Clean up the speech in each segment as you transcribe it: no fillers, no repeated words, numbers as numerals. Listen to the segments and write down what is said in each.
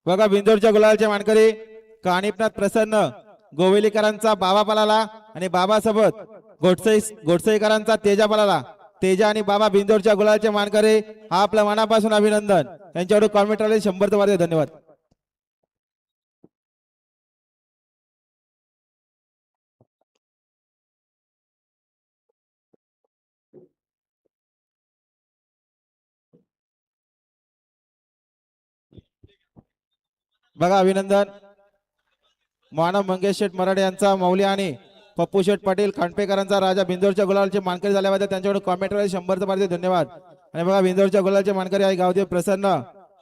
बघा बिंदोरच्या गुलालचे मानकरी कानिपनाथ प्रसन्न गोवेलीकरांचा बाबा पळाला आणि बाबासोबत गोडसईकरांचा तेजा पळाला। तेजा आणि बाबा बिंदोरच्या गुलालचे मानकरी हा आपल्या मनापासून अभिनंदन। त्यांच्याकडून कॉमेंटरला 100 वारे धन्यवाद। बघा अभिनंदन मानव मंगेश शेठ मराठे यांचा मौली आणि पप्पू शेठ पाटील खांडपेकरांचा राजा बिंदोरच्या गुलालचे मानकरी झाल्याबद्दल त्यांच्याकडून कॉमेंटरला 100 वारे धन्यवाद। आणि बघा बिंदोरच्या गुलालचे मानकरी आहे गावदेव प्रसन्न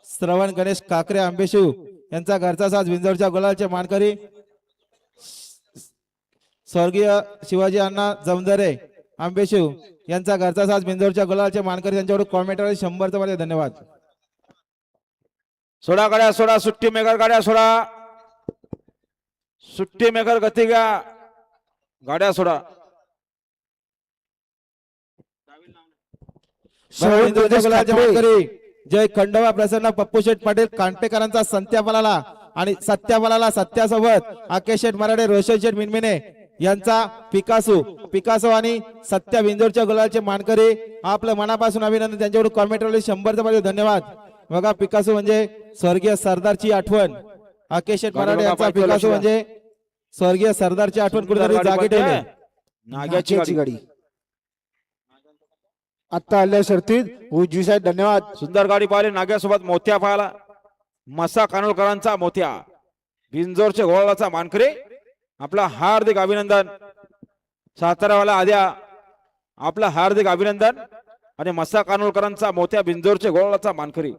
श्रवण गणेश काकरे आंबेशिव यांचा घरचा साज बिंदोरच्या गुलालचे मानकरी स्वर्गीय शिवाजी अण्णा जमदरे आंबेशिव यांचा घरचा साज बिंदोरच्या गुलालचे मानकरी त्यांच्याकडून कॉमेंटरला 100 वारे धन्यवाद। सोडा गाड्या सोडा, सुट्टी मेकर गाड्या सोडा, सुट्टी मेकर गती घ्या, गाड्या सोडा। जय खंडोबा प्रसन्न पप्पू शेठ पाटील कांटपेकरांचा संत्या पळाला आणि सत्या पळाला। सत्यासोबत आकेश शेठ मराठे रोशन शेठ मिनमिने यांचा पिकासो आणि सत्या बिंदोरच्या गुलालचे मानकरी आपलं मनापासून अभिनंदन। त्यांच्याकडून कॉमेंटरला 100 वारे धन्यवाद। बघा पिकासो म्हणजे स्वर्गीय सरदारची आठवण। आकेश शेठ मराठे यांचा पिकासो म्हणजे स्वर्गीय सरदारची आठवण कुठेतरी जागी ठेवली। नाग्याची गाडी आता आल्या शर्तीत उजवी साईड धन्यवाद। सुंदर गाडी पाहिली नाग्यासोबत मोत्या पाहिला, मसा कानोलकरांचा मोत्या बिंजोरच्या गोळाचा मानकरी आपला हार्दिक अभिनंदन। सातारावाला आद्या आपला हार्दिक अभिनंदन आणि मसा कानोलकरांचा मोत्या बिंजोरच्या गोळाचा मानकरी